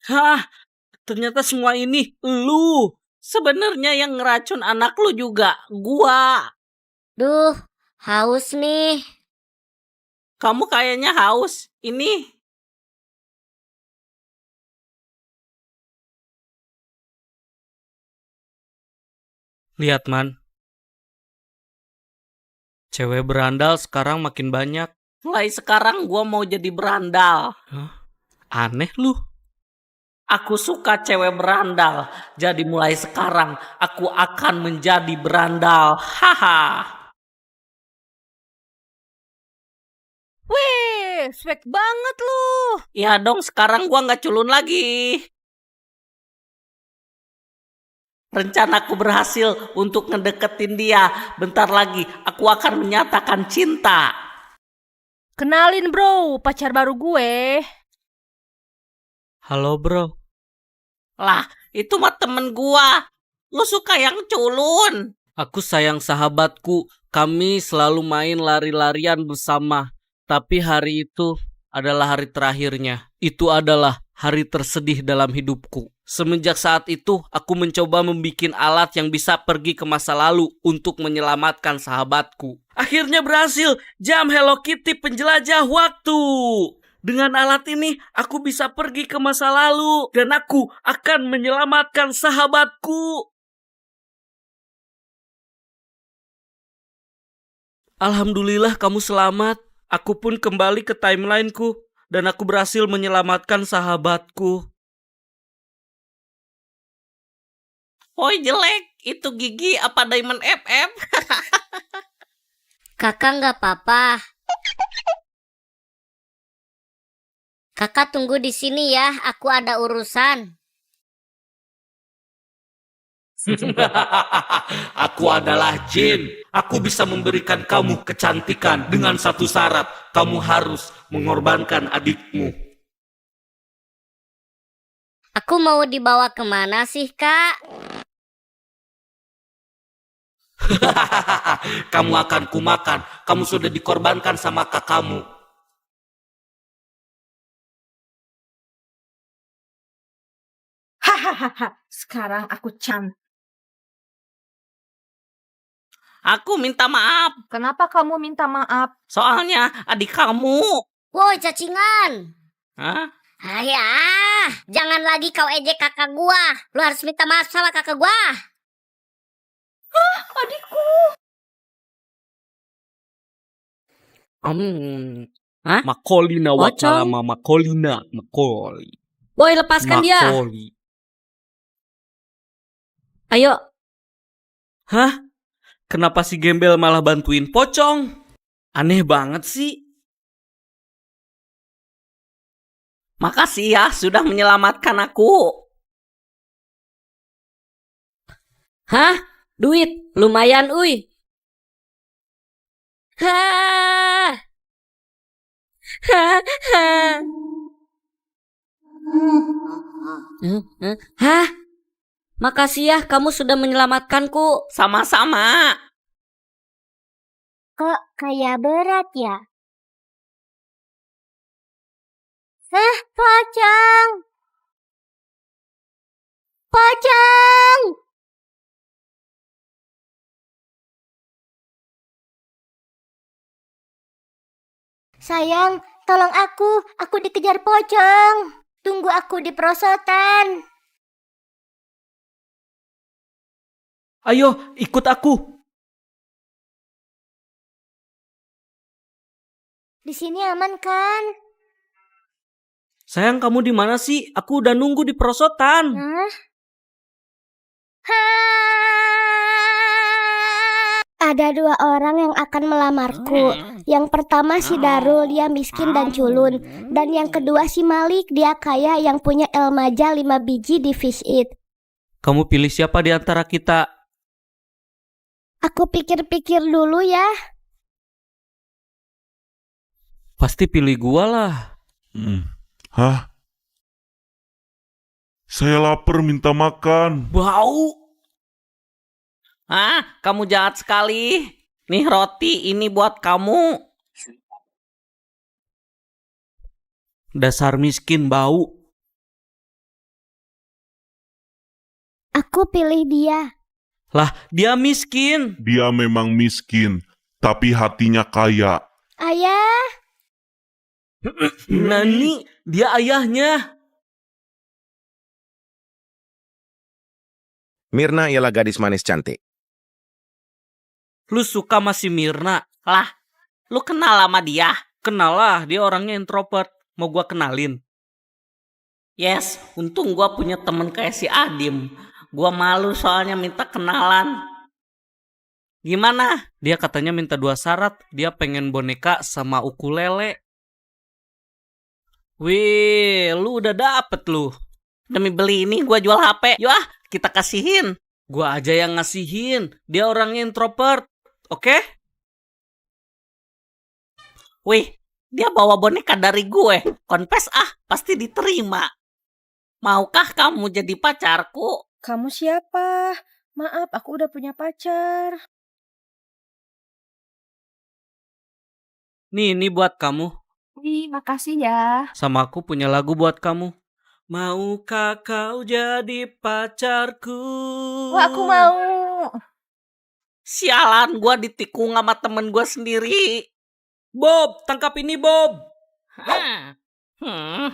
Hah, ternyata semua ini lu. Sebenarnya yang ngeracun anak lu juga gua. Duh, haus nih. Kamu kayaknya haus. Ini. Lihat, Man. Cewek berandal sekarang makin banyak. Mulai sekarang gua mau jadi berandal. Hah? Aneh lu. Aku suka cewek berandal. Jadi mulai sekarang aku akan menjadi berandal. Haha. Wih, swag banget lu. Ya dong, sekarang gua nggak culun lagi. Rencanaku berhasil untuk ngedeketin dia. Bentar lagi aku akan menyatakan cinta. Kenalin bro, pacar baru gue. Halo bro. Lah, itu mah temen gua. Lu suka yang culun? Aku sayang sahabatku. Kami selalu main lari-larian bersama. Tapi hari itu adalah hari terakhirnya. Itu adalah hari tersedih dalam hidupku. Semenjak saat itu, aku mencoba membuat alat yang bisa pergi ke masa lalu untuk menyelamatkan sahabatku. Akhirnya berhasil, jam Hello Kitty penjelajah waktu. Dengan alat ini, aku bisa pergi ke masa lalu dan aku akan menyelamatkan sahabatku. Alhamdulillah kamu selamat. Aku pun kembali ke timelineku dan aku berhasil menyelamatkan sahabatku. Woi jelek, itu Gigi apa Diamond FF? Kakak nggak apa-apa. Kakak tunggu di sini ya, aku ada urusan. Aku adalah Jin. Aku bisa memberikan kamu kecantikan dengan satu syarat. Kamu harus mengorbankan adikmu. Aku mau dibawa kemana sih, Kak? Kamu akan kumakan. Kamu sudah dikorbankan sama kakakmu. Hahaha, sekarang aku cantik. Aku minta maaf, Kenapa kamu minta maaf? soalnya adik kamu. Woi, cacingan. Hah? Ayah, jangan lagi kau ejek kakak gua. Lu harus minta maaf sama kakak gua. Adikku. Hah? Makolina Pocong? wakalama makolina makoli. Boy, lepaskan dia. Makoli. Ayo. Hah? Kenapa si gembel malah bantuin pocong? Aneh banget sih. Makasih ya sudah menyelamatkan aku. Hah? Duit? Lumayan, uy. Hah? Hah? Makasih ya, kamu sudah menyelamatkanku. Sama-sama. Kok kayak berat ya? Hah, pocong! Pocong! Sayang, tolong aku dikejar pocong. Tunggu aku di perosotan. Ayo ikut aku. Di sini aman kan? Sayang kamu di mana sih? Aku udah nunggu di perosotan. Hah? Ada dua orang yang akan melamarku. Yang pertama si Darul, dia miskin dan culun. Dan yang kedua si Malik, dia kaya yang punya elmaja 5 biji di Fish It. Kamu pilih siapa di antara kita? Aku pikir-pikir dulu ya. Pasti pilih gua lah. Hah? Saya lapar minta makan. Bau. Hah? Kamu jahat sekali. Nih roti ini buat kamu. Dasar miskin bau. Aku pilih dia. Lah, dia miskin. Dia memang miskin, tapi hatinya kaya. Ayah, Nani, dia ayahnya. Mirna ialah gadis manis cantik. Lu suka sama si Mirna? Lah, lu kenal sama dia? Kenal lah, dia orangnya introvert. Mau gua kenalin? Yes, untung gua punya temen kayak si Adim. Gua malu soalnya minta kenalan. Gimana? Dia katanya minta 2 syarat. Dia pengen boneka sama ukulele. Wih, lu udah dapet lu. Demi beli ini gua jual HP. Yuk ah, kita kasihin. Gua aja yang ngasihin. Dia orangnya introvert. Oke? Wih, dia bawa boneka dari gue. Confess ah, pasti diterima. Maukah kamu jadi pacarku? Kamu siapa? Maaf, aku udah punya pacar. Nih, ini buat kamu. Wih, makasih ya. Sama aku punya lagu buat kamu. Maukah kau jadi pacarku? Wah, aku mau. Sialan, gua ditikung sama temen gua sendiri. Bob, tangkap ini Bob. Hah. Hah.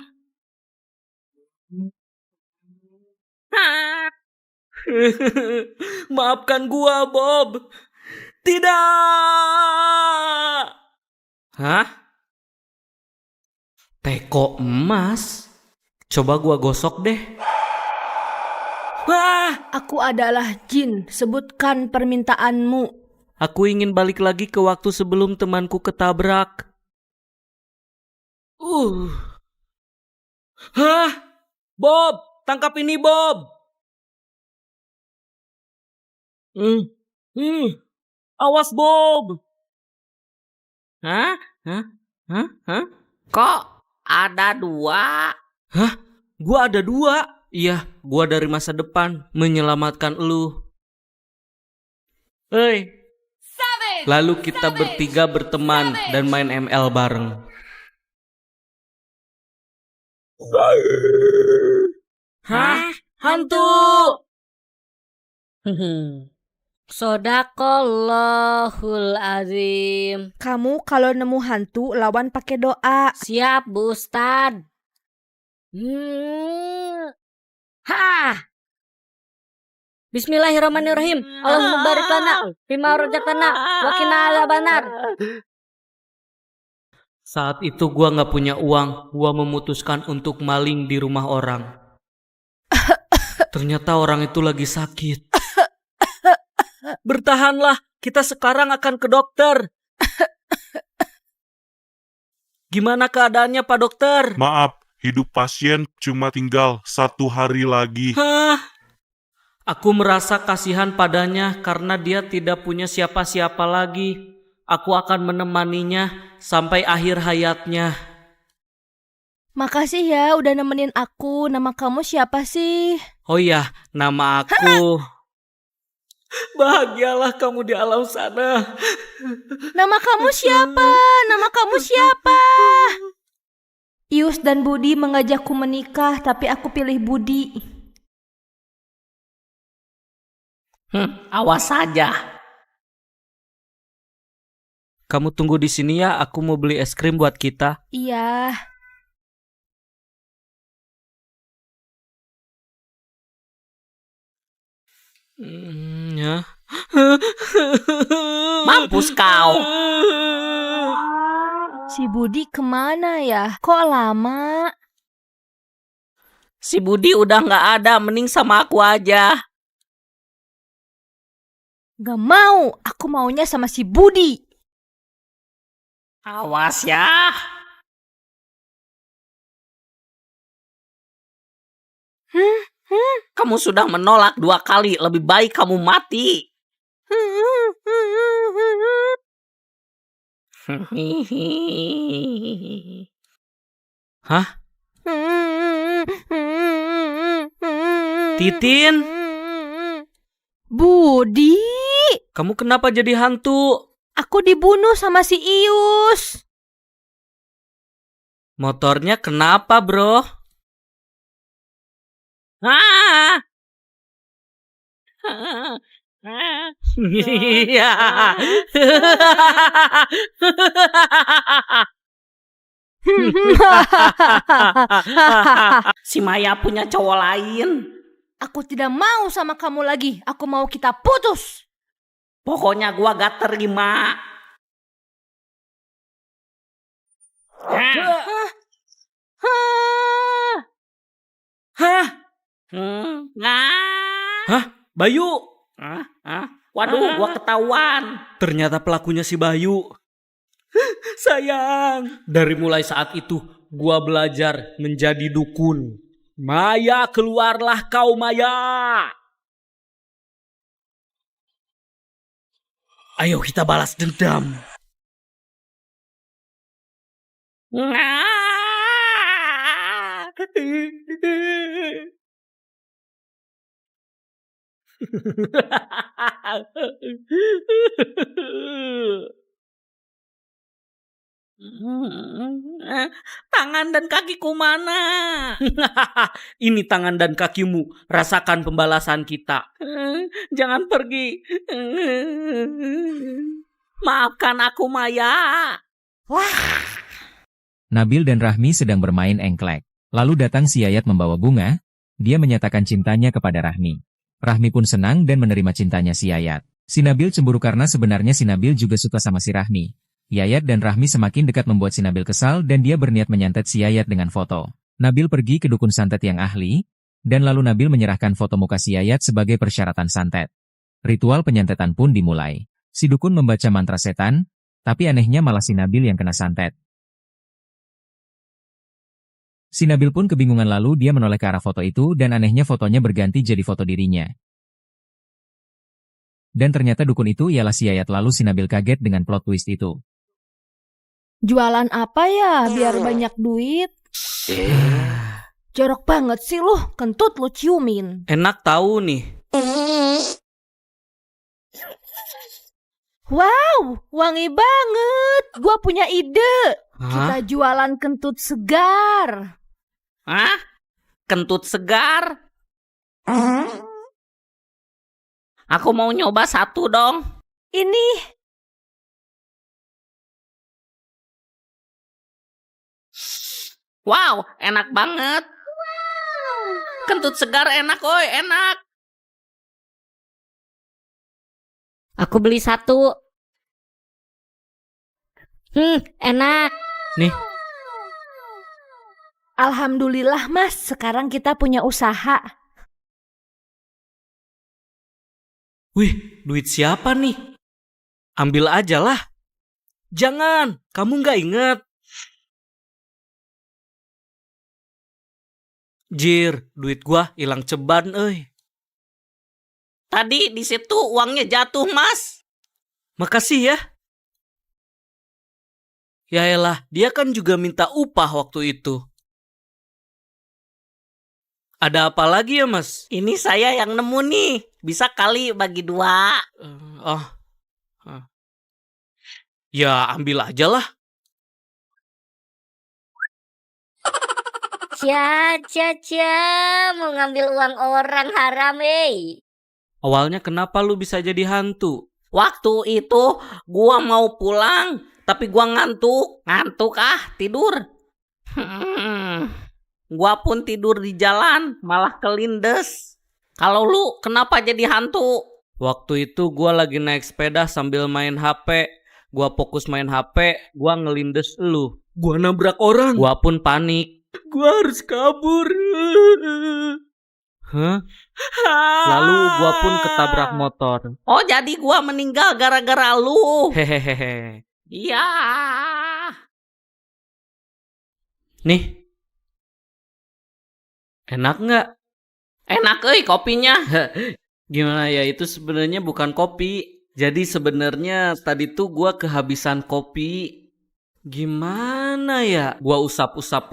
Maafkan gua, Bob. Tidak. Hah? Teko emas? Coba gua gosok deh. Wah, Aku adalah jin. Sebutkan permintaanmu. aku ingin balik lagi ke waktu sebelum temanku ketabrak. Hah? Bob, tangkap ini Bob. Awas Bob. Hah? Kok ada 2? Hah? Gua ada 2? Iya, gua dari masa depan menyelamatkan lu. Hei. Lalu kita bertiga berteman dan main ML bareng. Hah? Hantu! Sodaqallahul azim. Kamu kalau nemu hantu, lawan pakai doa. Siap, Bu Ustad. Ha! Bismillahirrahmanirrahim. Allahumma barik lana bima razaqtana wa qina adzabannar. Saat itu gua nggak punya uang. Gua memutuskan untuk maling di rumah orang. Ternyata orang itu lagi sakit. Bertahanlah, kita sekarang akan ke dokter. Gimana keadaannya Pak Dokter? Maaf, hidup pasien cuma tinggal 1 hari lagi. Hah? Aku merasa kasihan padanya karena dia tidak punya siapa-siapa lagi. Aku akan menemaninya sampai akhir hayatnya. Makasih ya udah nemenin aku. Nama kamu siapa sih? Oh iya, nama aku... Bahagialah kamu di alam sana. Nama kamu siapa? Nama kamu siapa? Ius dan Budi mengajakku menikah, tapi aku pilih Budi. Awas saja. Kamu tunggu di sini ya, aku mau beli es krim buat kita. Iya. Ya. Mampus kau. Si Budi kemana ya? Kok lama? Si Budi udah nggak ada, mending sama aku aja. Gak mau, aku maunya sama si Budi. Awas ya. Kamu sudah menolak 2 kali, lebih baik kamu mati. Hah? Titin? Budi, Kamu kenapa jadi hantu? aku dibunuh sama si Ius. Motornya kenapa, bro? Ah! Iya. Si Maya punya cowok lain. Aku tidak mau sama kamu lagi. Aku mau kita putus. Pokoknya gua gak terima. Hah? Hah? Bayu? Waduh, gua ketahuan. Ternyata pelakunya si Bayu. Sayang. Dari mulai saat itu, gua belajar menjadi dukun. Maya, keluarlah kau Maya. Ayo kita balas dendam. Tangan dan kakiku mana? Ini tangan dan kakimu. Rasakan pembalasan kita. Jangan pergi. Maafkan aku Maya. Nabil dan Rahmi sedang bermain engklek. Lalu datang si Yayat membawa bunga. Dia menyatakan cintanya kepada Rahmi. Rahmi pun senang dan menerima cintanya si Yayat. Si Nabil cemburu karena sebenarnya si Nabil juga suka sama si Rahmi. Yayat dan Rahmi semakin dekat membuat si Nabil kesal dan dia berniat menyantet si Yayat dengan foto. Nabil pergi ke dukun santet yang ahli, dan lalu Nabil menyerahkan foto muka si Yayat sebagai persyaratan santet. Ritual penyantetan pun dimulai. Si dukun membaca mantra setan, tapi anehnya malah si Nabil yang kena santet. Si Nabil pun kebingungan lalu dia menoleh ke arah foto itu dan anehnya fotonya berganti jadi foto dirinya. Dan ternyata dukun itu ialah si Yayat lalu si Nabil kaget dengan plot twist itu. Jualan apa ya biar banyak duit? Jorok banget sih lu, kentut lu ciumin. Enak tahu nih. Wow, wangi banget. Gua punya ide. Kita jualan kentut segar. Hah? Kentut segar? Aku mau nyoba satu dong. Ini. Wow, enak banget. Kentut segar enak, oi, enak. Aku beli 1. Enak. Nih, Alhamdulillah mas, sekarang kita punya usaha. wih, duit siapa nih? Ambil aja lah. Jangan, kamu nggak inget. Jir, duit gua hilang ceban, euy. Tadi di situ uangnya jatuh, Mas. Makasih ya. Yaelah, dia kan juga minta upah waktu itu. Ada apa lagi ya, Mas? Ini saya yang nemu nih. Bisa kali bagi 2. Ya, ambil aja lah. Mau ngambil uang orang haram, Awalnya kenapa lu bisa jadi hantu? Waktu itu gua mau pulang, tapi gua ngantuk. Ngantuk tidur. Gua pun tidur di jalan, malah kelindes. Kalau lu kenapa jadi hantu? Waktu itu gua lagi naik sepeda sambil main HP. Gua fokus main HP, gua ngelindes lu. Gua nabrak orang. Gua pun panik. Gua harus kabur. Hah? Lalu gua pun ketabrak motor. Oh, jadi gua meninggal gara-gara lu. Hehehe. Iya. Nih. Enak nggak? Enak kopinya. Gimana ya, itu sebenarnya bukan kopi. Jadi sebenarnya tadi tuh gua kehabisan kopi. Gimana ya? Gua usap-usap